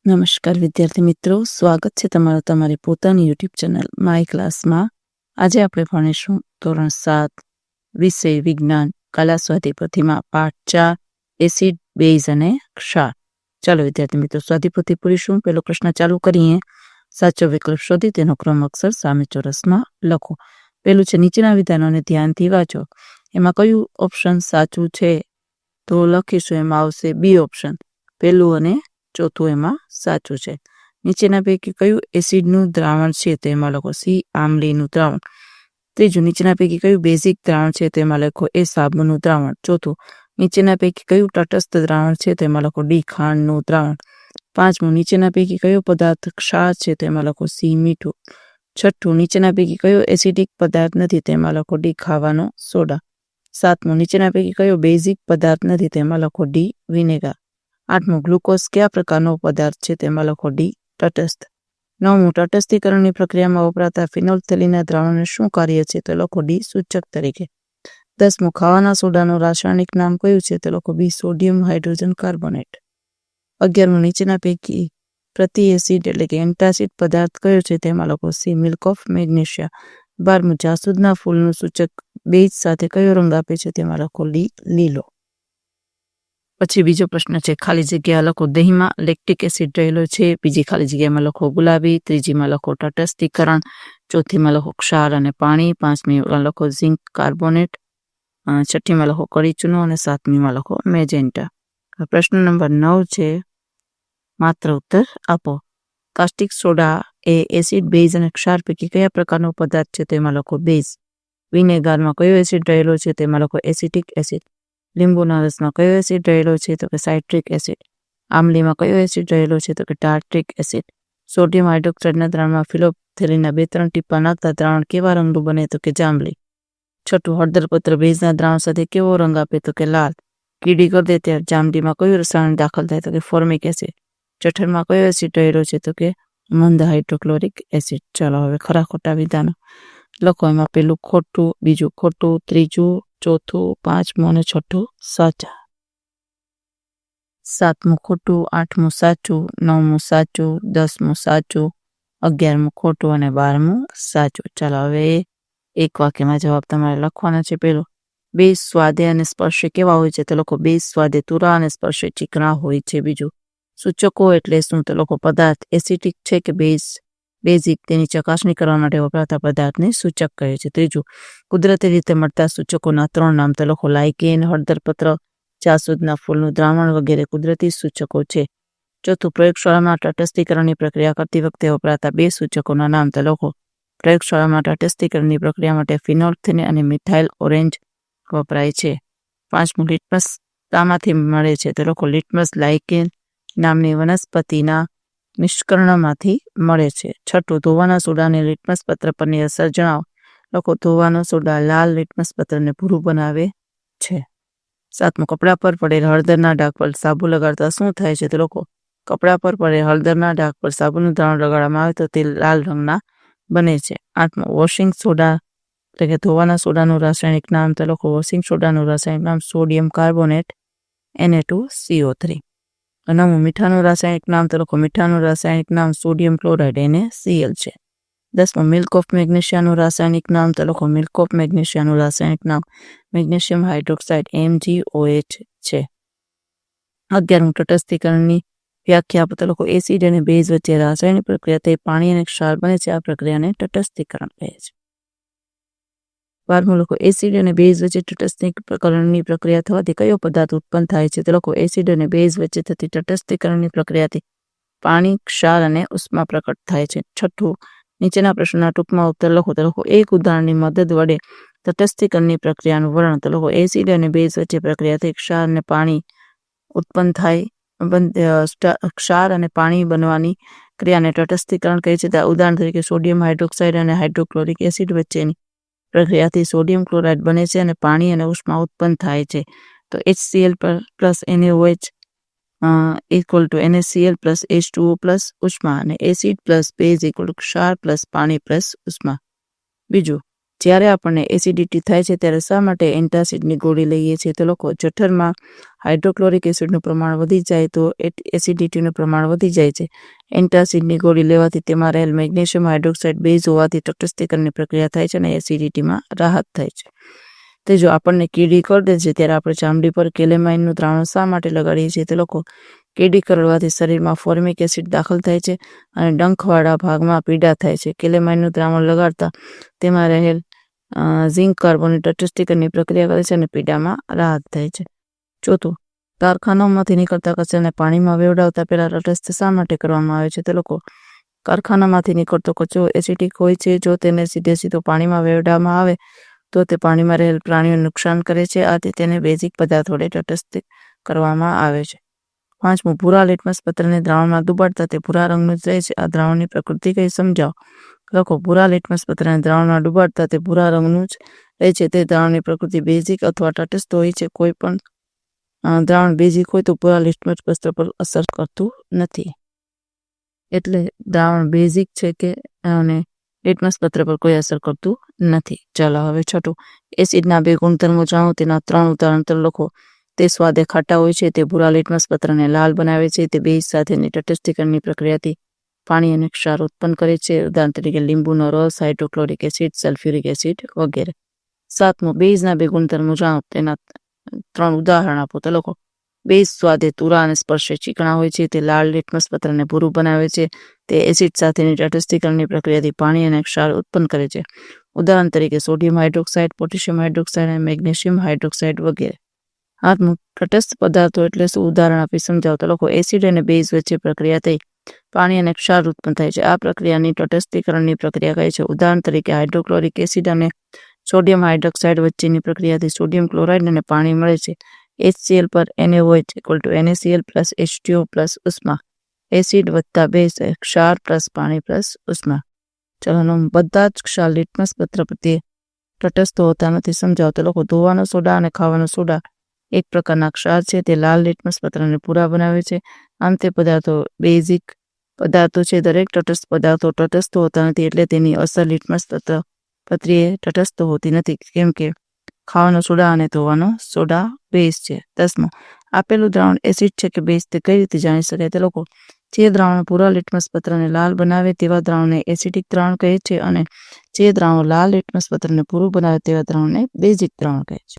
નમસ્કાર વિદ્યાર્થી મિત્રો, સ્વાગત છે તમારું તમારી પોતાની યુટ્યુબ ચેનલ માય ક્લાસમાં. આજે આપણે ભણીશું ધોરણ 7 વિષય વિજ્ઞાન કલા સ્વાધ્યાયપોથીમાં પાઠ 4 એસિડ, બેઝ અને ક્ષાર. ચાલો વિદ્યાર્થી મિત્રો, સ્વાધ્યાયપોથી પૂરીશું. પહેલો પ્રશ્ન ચાલુ કરીએ. સાચો વિકલ્પ શોધી તેનો ક્રમ અક્ષર સામે ચોરસમાં લખો. પહેલું છે નીચેના વિધાનોને ધ્યાનથી વાંચો. એમાં કયું ઓપ્શન સાચું છે તો લખીશું. એમાં આવશે બી ઓપ્શન, પહેલું અને ચોથું એમાં સાચું છે. નીચેના પૈકી કયું એસિડનું દ્રાવણ છે તો એમાં લખો સી આમલીનું દ્રાવણ. ત્રીજું, નીચેના પૈકી કયું બેઝિક દ્રાવણ છે તો એમાં લખો એ સાબુનું દ્રાવણ. ચોથું, નીચેના પૈકી કયું તટસ્થ દ્રાવણ છે તો એમાં લખો ડી ખાંડનું દ્રાવણ. પાંચમું, નીચેના પૈકી કયો પદાર્થ ક્ષાર છે તો એમાં લખો સી મીઠું. છઠ્ઠું, નીચેના પૈકી કયો એસિડિક પદાર્થ નથી તો એમાં લખો ડી ખાવાનો સોડા. સાતમું, નીચેના પૈકી કયો બેઝિક પદાર્થ નથી તો એમાં લખો ડી વિનેગર. આઠમું, ગ્લુકોઝ કયા પ્રકારનો પદાર્થ છે તેમાં લખો ડી તટસ્થ. નવમું, તટસ્થીકરણની પ્રક્રિયામાં વપરાતા ફિનોલ્ફથેલિનના દ્રાવણનું શું કાર્ય છે તો લખો ડી સૂચક તરીકે. 10મું, ખાવાના સોડાનું રાસાયણિક નામ કયું છે તો લખો બી સોડિયમ હાઇડ્રોજન કાર્બોનેટ. 11મું, નીચેના પૈકી પ્રતિ એસિડ એટલે કે એન્ટાસિડ પદાર્થ કયો છે તેમાં લખો સી મિલ્ક ઓફ મેગ્નેશિયા. 12મું, જાસૂદના ફૂલનું સૂચક બેઝ સાથે કયો રંગ આપે છે તેમાં લખો ડી લીલો. પછી બીજો પ્રશ્ન છે, ખાલી જગ્યા લખો. દહીંમાં લેક્ટિક એસિડ રહેલો છે. બીજી ખાલી જગ્યામાં લખો ગુલાબી. ત્રીજીમાં લખો તટસ્થીકરણ. ચોથીમાં લખો ક્ષાર અને પાણી. પાંચમીમાં લખો ઝિંક કાર્બોનેટ. છઠ્ઠીમાં લખો કળી ચૂનો અને સાતમીમાં લખો મેજેન્ટા. પ્રશ્ન નંબર 9 છે, માત્ર ઉત્તર આપો. કાસ્ટિક સોડા એ એસિડ, બેઝ અને ક્ષાર પૈકી કયા પ્રકારનો પદાર્થ છે તેમાં લખો બેઝ. વિનેગારમાં કયો એસિડ રહેલો છે તેમાં લખો એસિટિક એસિડ. લીંબુના રસમાં કયો એસિડ રહેલો છે તો કે સાઇટ્રિક એસિડ. આમલીમાં કયો એસિડ રહેલો છે તો કે ટાર્ટ્રિક એસિડ. સોડિયમ હાઇડ્રોક્સાઇડના દ્રાવણમાં ફિનોલ્ફથેલિનના 2-3 ટીપા નાખતા દ્રાવણ કેવા રંગનું બને તો કે જાંબલી. છઠ્ઠું, હળદરપત્ર બેઝના દ્રાવણ સાથે કેવો રંગ આપે તો કે લાલ. કીડી કરી દે ત્યારે જાંબલીમાં કયું રસાયણ દાખલ થાય તો કે ફોર્મિક એસિડ. જઠરમાં કયો એસિડ રહેલો છે તો કે મંદ હાઇડ્રોક્લોરિક એસિડ. ચાલો હવે ખરા ખોટા વિધાનો લખો. એમાં પેલું ખોટું, બીજું ખોટું, ત્રીજું, ચોથું, પાંચમું અને છઠ્ઠું સાચા. સાતમું ખોટું, આઠમું સાચું, નવમું સાચું, 10મું સાચું, 11મું ખોટું અને 12મું સાચું. ચાલો હવે એક વાક્યમાં જવાબ તમારે લખવાના છે. પેલું, બેઝ સ્વાદે અને સ્પર્શે કેવા હોય છે તો લખો બેઝ સ્વાદે તુરા અને સ્પર્શે ચીકણા હોય છે. બીજું, સૂચકો એટલે શું તો લખો પદાર્થ એસિડિક છે કે બેઝિક તેની ચકાસણી કરવા માટે વપરાતા પદાર્થને સૂચક કહે છે. ત્રીજું, કુદરતી રીતે મળતા સૂચકોના 3 નામ તો લખો લાઇકેન, હળદરપત્ર, જાસૂદના ફૂલનું દ્રાવણ વગેરે કુદરતી સૂચકો છે. ચોથું, પ્રયોગશાળામાં તટસ્થીકરણની પ્રક્રિયા કરતી વખતે વપરાતા 2 સૂચકોના નામ તો લખો. પ્રયોગશાળામાં તટસ્થીકરણની પ્રક્રિયા માટે ફિનોલ્ફથેલિન અને મિથાઇલ ઓરેન્જ વપરાય છે. પાંચમું, લિટમસ શામાંથી મળે છે તો લખો લિટમસ લાઇકેન નામની વનસ્પતિના નિષ્કર્ણમાંથી મળે છે. છઠ્ઠું, ધોવાના સોડાને લિટમસ પત્ર પરની અસર જણાવો. લખો ધોવાનો સોડા લાલ લિટમસ પત્રને ભૂરું બનાવે છે. સાતમું, કપડા પર પડેલ હળદરના ડાઘ પર સાબુ લગાડતા શું થાય છે તો લખો કપડા પર પડેલ હળદરના ડાઘ પર સાબુનું દ્રાવણ લગાડવામાં આવે તો તે લાલ રંગના બને છે. આઠમું, વોશિંગ સોડા એટલે કે ધોવાના સોડાનું રાસાયણિક નામ તો લખો વોશિંગ સોડાનું રાસાયણિક નામ સોડિયમ કાર્બોનેટ Na2CO3. 9મું, મીઠાનું રાસાયણિક નામ તો લખો મીઠાનું રાસાયણિક નામ સોડિયમ ક્લોરાઇડ NaCl છે. 10મું, મિલ્ક ઓફ મેગ્નેશિયાનું રાસાયણિક નામ તો લખો મિલ્ક ઓફ મેગ્નેશિયાનું રાસાયણિક નામ મેગ્નેશિયમ હાઇડ્રોક્સાઇડ MgOH છે. 11મું, તટસ્થીકરણની વ્યાખ્યા આપો તો લખો એસિડ અને બેઝ વચ્ચે રાસાયણિક પ્રક્રિયા થઈ પાણી અને ક્ષાર બને છે. આ પ્રક્રિયાને તટસ્થીકરણ કહે છે. 12મું, લખો એસિડ અને બેઝ વચ્ચે તટસ્થીકરણની પ્રક્રિયા થવાથી કયો પદાર્થ ઉત્પન્ન થાય છે તો લખો એસિડ અને બેઝ વચ્ચે થતી તટસ્થીકરણની પ્રક્રિયાથી પાણી, ક્ષાર અને ઉષ્મા પ્રકટ થાય છે. છઠ્ઠું, નીચેના પ્રશ્નના ટૂંકમાં ઉત્તર લખો તો લખો એક ઉદાહરણની મદદ વડે તટસ્થીકરણની પ્રક્રિયાનું વર્ણન તો લખો એસિડ અને બેઝ વચ્ચે પ્રક્રિયાથી ક્ષાર અને પાણી ઉત્પન્ન થાય ક્ષાર અને પાણી બનવાની ક્રિયાને તટસ્થીકરણ કહે છે. ઉદાહરણ તરીકે સોડિયમ હાઇડ્રોક્સાઇડ અને હાઇડ્રોક્લોરિક એસિડ વચ્ચેની પ્રક્રિયાથી સોડિયમ ક્લોરાઇડ બને છે અને પાણી અને ઉષ્મા ઉત્પન્ન થાય છે. તો HCl plus NaOH equal to NaCl plus H2O plus ઉષ્મા અને acid plus base equal to ક્ષાર પ્લસ પાણી પ્લસ ઉષ્મા. બીજું, જ્યારે આપણને એસિડિટી થાય છે ત્યારે શા માટે એન્ટાસિડની ગોળી લઈએ છીએ? તો લોકો જઠરમાં હાઇડ્રોક્લોરિક એસિડનું પ્રમાણ વધી જાય તો એસિડિટીનું પ્રમાણ વધી જાય છે. એન્ટાસિડની ગોળી લેવાથી તેમાં રહેલ મેગ્નેશિયમ હાઇડ્રોક્સાઇડ બેઝ હોવાથી તટસ્થીકરણની પ્રક્રિયા થાય છે અને એસિડિટીમાં રાહત થાય છે. તે જો આપણને કીડી કરડે છે ત્યારે આપણે ચામડી પર કેલેમાઇનનું દ્રાવણ શા માટે લગાડીએ છીએ? તે લોકો કીડી કરડવાથી શરીરમાં ફોર્મિક એસિડ દાખલ થાય છે અને ડંખવાળા ભાગમાં પીડા થાય છે. કેલેમાઇનનું દ્રાવણ લગાડતા તેમાં રહેલ ઝિંક કાર્બોનેટ તટસ્થીકરણની પ્રક્રિયા કરે છે અને પીડામાં રાહત થાય છે. ચોથું, કારખાનાઓમાંથી નીકળતા કચરાને પાણીમાં વેવડાવતા પહેલા તટસ્થ શા માટે કરવામાં આવે છે? તે લોકો કારખાનામાંથી નીકળતો કચરો એસિડિક હોય છે. જો તેને સીધો પાણીમાં વેવડાવવામાં આવે તો તે પાણીમાં રહેલ પ્રાણીઓને નુકસાન કરે છે. આથી તેને બેઝિક પદાર્થ વડે તટસ્થ કરવામાં આવે છે. પાંચમું, ભૂરા લિટમસ પત્રને દ્રાવણમાં ડુબાડતા તે ભૂરા રંગનું જ રહે છે. આ દ્રાવણની પ્રકૃતિ કઈ સમજાવો? લખો, ભૂરા લિટમસ પત્રને દ્રાવણમાં ડુબાડતા તે ભૂરા રંગનું જ રહે છે. તે દ્રાવણની પ્રકૃતિ બેઝિક અથવા તટસ્થ હોય છે. કોઈ પણ દ્રાવણ બેઝિક હોય તો ભૂરા લિટમસ પત્ર પર અસર કરતું નથી. એટલે દ્રાવણ બેઝિક છે કે અને લિટમસ પત્ર પર કોઈ અસર કરતું નથી. ચાલો હવે છઠ્ઠું, એસિડના બે ગુણધર્મો જાણો. તેના 3 ઉદાહરણ લખો. તે સ્વાદે ખાટા હોય છે. તે ભૂરા લિટમસ પત્રને લાલ બનાવે છે. તે બેઝ સાથેની તટસ્થીકરણની પ્રક્રિયાથી પાણી અને ક્ષાર ઉત્પન્ન કરે છે. ઉદાહરણ તરીકે લીંબુનો રસ, હાઇડ્રોક્લોરિક એસિડ, સલ્ફ્યુરિક એસિડ વગેરે. સાતમું, બેઝના બે ગુણધર્મો જાણો. તેના 3 ઉદાહરણ આપો. તો લખો, બેઝ સ્વાદે તુરા અને સ્પર્શે ચીકણા હોય છે. તે લાલ લિટમસ પત્રને ભૂરું બનાવે છે. તે એસિડ સાથેની તટસ્થીકરણની પ્રક્રિયાથી પાણી અને ક્ષાર ઉત્પન્ન કરે છે. ઉદાહરણ તરીકે સોડિયમ હાઇડ્રોક્સાઇડ, પોટેશિયમ હાઇડ્રોક્સાઇડ અને મેગ્નેશિયમ હાઇડ્રોક્સાઇડ વગેરે. આઠમું, તટસ્થ પદાર્થો એટલે શું? ઉદાહરણ આપી સમજાવો. તો લખો, એસિડ અને બેઝ વચ્ચે પ્રક્રિયા થઈ પાણી અને ક્ષાર ઉત્પન્ન થાય છે. આ પ્રક્રિયાની તટસ્થીકરણની પ્રક્રિયા કહે છે. ઉદાહરણ તરીકે હાઇડ્રોક્લોરિક એસિડ અને સોડિયમ હાઇડ્રોક્સાઇડ વચ્ચેની પ્રક્રિયાથી સોડિયમ ક્લોરાઇડ અને પાણી મળે છે. HCl પર NaOH = NaCl + H2O + ઉષ્મા. એસિડ વત્તા બેઝ ક્ષાર પ્લસ પાણી પ્લસ ઉષ્મા. ચલો, બધા જ ક્ષાર લિટમસ પત્ર પ્રત્યે તટસ્થ હોતા નથી. સમજાવો. તો લખો, ધોવાનો સોડા અને ખાવાનો સોડા એક પ્રકારના ક્ષાર છે. તે લાલ લિટમસ પત્રને ભૂરા બનાવે છે. આમ તે પદાર્થો બેઝિક પદાર્થો છે. દરેક તટસ્થ પદાર્થો તટસ્થ હોતા નથી એટલે તેની અસર લિટમસ પત્રીએ તટસ્થ હોતી નથી. કેમ કે ખાવાનો સોડા અને ધોવાનો સોડા બેઝ છે. 10મું, આપેલું દ્રાવણ એસિડ છે કે બેઝ તે કઈ રીતે જાણી શકાય? તે લોકો જે દ્રાવણ ભૂરા લિટમસ પત્રને લાલ બનાવે તેવા દ્રાવણને એસિડિક દ્રાવણ કહે છે અને જે દ્રાવણ લાલ લિટમસ પત્રને ભૂરું બનાવે તેવા દ્રાવણને બેઝિક દ્રાવણ કહે છે.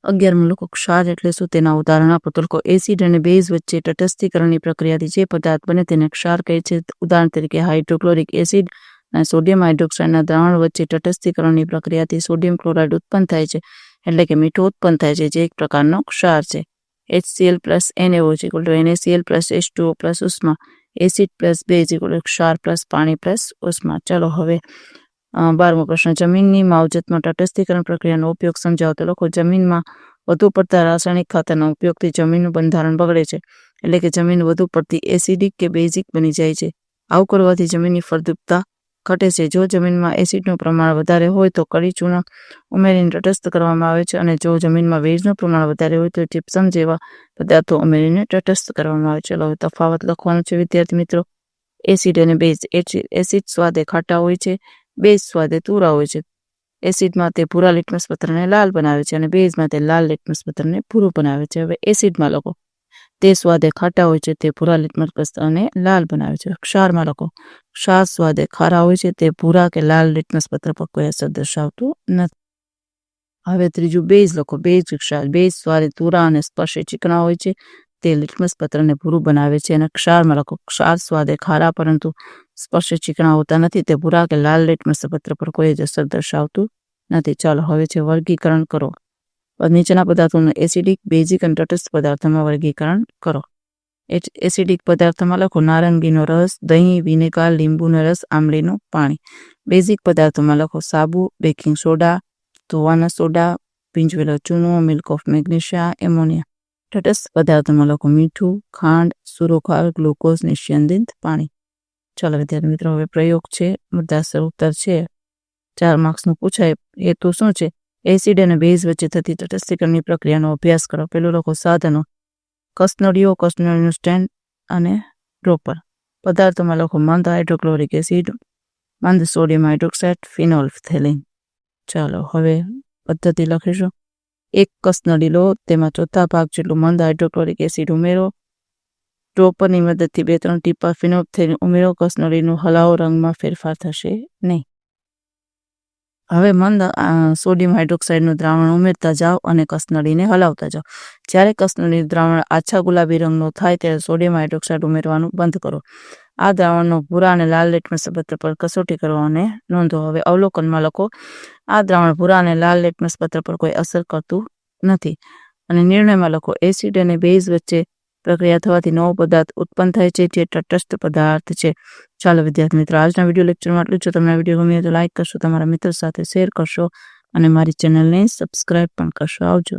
11મું, લોકો ક્ષાર એટલે શું? તેના ઉદાહરણ આપો. તો લોકો એસિડ અને બેઝ વચ્ચે તટસ્થીકરણની પ્રક્રિયાથી જે પદાર્થ બને તેને ક્ષાર કહે છે. ઉદાહરણ તરીકે હાઇડ્રોક્લોરિક એસિડ અને સોડિયમ હાઇડ્રોક્સાઇડના દ્રાવણ વચ્ચે તટસ્થીકરણની પ્રક્રિયાથી સોડિયમ ક્લોરાઇડ ઉત્પન્ન થાય છે. એટલે કે મીઠું ઉત્પન્ન થાય છે, જે એક પ્રકારનો ક્ષાર છે. HCl + NaOH = NaCl + H2O + ઉષ્મા. એસિડ પ્લસ બેઝ = ક્ષાર પ્લસ પાણી પ્લસ ઉષ્મા. ચલો હવે 12મો પ્રશ્ન, જમીનની માવજતમાં તટસ્થીકરણ પ્રક્રિયાનો ઉપયોગ સમજાવો. તો લખો, જમીનમાં વધુ પડતા રાસાયણિક ખાતરના ઉપયોગથી જમીનનું બંધારણ બગડે છે. એટલે કે જમીન વધુ પડતી એસિડિક કે બેઝિક બની જાય છે. આવું કરવાથી જમીનની ફળદ્રુપતા ઘટે છે. જો જમીનમાં એસિડનું પ્રમાણ વધારે હોય તો કળી ચૂર્ણ ઉમેરીને તટસ્થ કરવામાં આવે છે અને જો જમીનમાં બેઝનું પ્રમાણ વધારે હોય તો જીપ્સમ જેવા પદાર્થો ઉમેરીને તટસ્થ કરવામાં આવે છે. ચલો હવે તફાવત લખવાનો છે વિદ્યાર્થી મિત્રો. એસિડ અને બેઝ. એસિડ સ્વાદે ખાટા હોય છે. બેઝ સ્વાદે તુરા હોય છે. એસિડમાં તે ભૂરા લિટમસ પત્રને લાલ બનાવે છે અને બેઝમાં તે લાલ લિટમસ પત્રને ભૂરું બનાવે છે. હવે એસિડમાં લખો, તે સ્વાદે ખાટા હોય છે. તે ભૂરા લિટમસ પત્રને લાલ બનાવે છે. ક્ષારમાં લખો, ક્ષાર સ્વાદે ખારા હોય છે. તે ભૂરા કે લાલ લિટમસ પત્ર પર કોઈ અસર દર્શાવતું નથી. હવે ત્રીજું, બેઝ લખો. બેઝ ક્ષાર. બેઝ સ્વાદે તુરા અને સ્પર્શે ચીકણા હોય છે. તે લિટમસ પત્રને ભૂરું બનાવે છે. અને ક્ષારમાં લખો, ક્ષાર સ્વાદે ખારા પરંતુ સ્પર્શે ચીકણા હોતા નથી. તે ભૂરા કે લાલ લિટમસ પત્ર પર કોઈ જ અસર દર્શાવતું નથી. ચાલો હવે છે વર્ગીકરણ કરો. નીચેના પદાર્થોનું એસિડિક, બેઝિક અને તટસ્થ પદાર્થોમાં વર્ગીકરણ કરો. એસિડિક પદાર્થોમાં લખો, નારંગીનો રસ, દહીં, વિનેગાર, લીંબુનો રસ, આંબલીનું પાણી. બેઝિક પદાર્થોમાં લખો, સાબુ, બેકિંગ સોડા, ધોવાના સોડા, ભીંજવેલો ચૂનો, મિલ્ક ઓફ મેગ્નેશિયા, એમોનિયા. તટસ્થ પદાર્થોમાં લખો, મીઠું, ખાંડ, સુરોખાર, ગ્લુકોઝ, નિસ્યંદિત પાણી. ચાલો વિદ્યાર્થી મિત્રો, હવે પ્રયોગ છે. મુદ્દાસર ઉત્તર છે. 4 માર્ક્સનું પૂછાય. એ તો શું છે? એસિડ અને બેઝ વચ્ચે થતી તટસ્થીકરણની પ્રક્રિયાનો અભ્યાસ કરો. પેલું લખો, સાધનો, કસનળીઓ, કસનળીનું સ્ટેન્ડ અને ડ્રોપર. પદાર્થોમાં લખો, મંદ હાઇડ્રોક્લોરિક એસિડ, મંદ સોડિયમ હાઇડ્રોક્સાઇડ ફિનોલ્ફથેલિન. ચાલો હવે પદ્ધતિ લખીશું. 1 કસનળી લો, તેમાં ચોથા ભાગ જેટલું મંદ હાઇડ્રોક્લોરિક એસિડ ઉમેરો. ડ્રોપરની મદદથી 2-3 ટીપા ફિનોલ્ફથેલિન ઉમેરો. કસનળીનું હલાવો, રંગમાં ફેરફાર થશે નહીં. હવે મંદ સોડિયમ હાઇડ્રોક્સાઇડનું દ્રાવણ ઉમેરતા જાઓ અને કસનળીને હલાવતા જાઓ. જ્યારે કસનળીનું દ્રાવણ આછા ગુલાબી રંગનું થાય ત્યારે સોડિયમ હાઇડ્રોક્સાઇડ ઉમેરવાનું બંધ કરો. આ દ્રાવણનો ભૂરા અને લાલ લેટમસ પત્ર પર કસોટી કરો અને નોંધો. હવે અવલોકનમાં લખો. આ દ્રાવણ ભૂરા અને લાલ લેટમસ પત્ર પર કોઈ અસર કરતું નથી. અને નિર્ણયમાં લખો. એસિડ અને બેઝ વચ્ચે પ્રક્રિયા થવાથી નવો પદાર્થ ઉત્પન્ન થાય છે જે તટસ્થ પદાર્થ છે. ચાલો વિદ્યાર્થી મિત્રો, આજના વિડીયો લેક્ચરમાં આટલું. જો તમને વિડીયો ગમ્યો તો લાઇક કરશો, તમારા મિત્રો સાથે શેર કરશો અને મારી ચેનલને સબસ્ક્રાઇબ પણ કરશો. આવજો.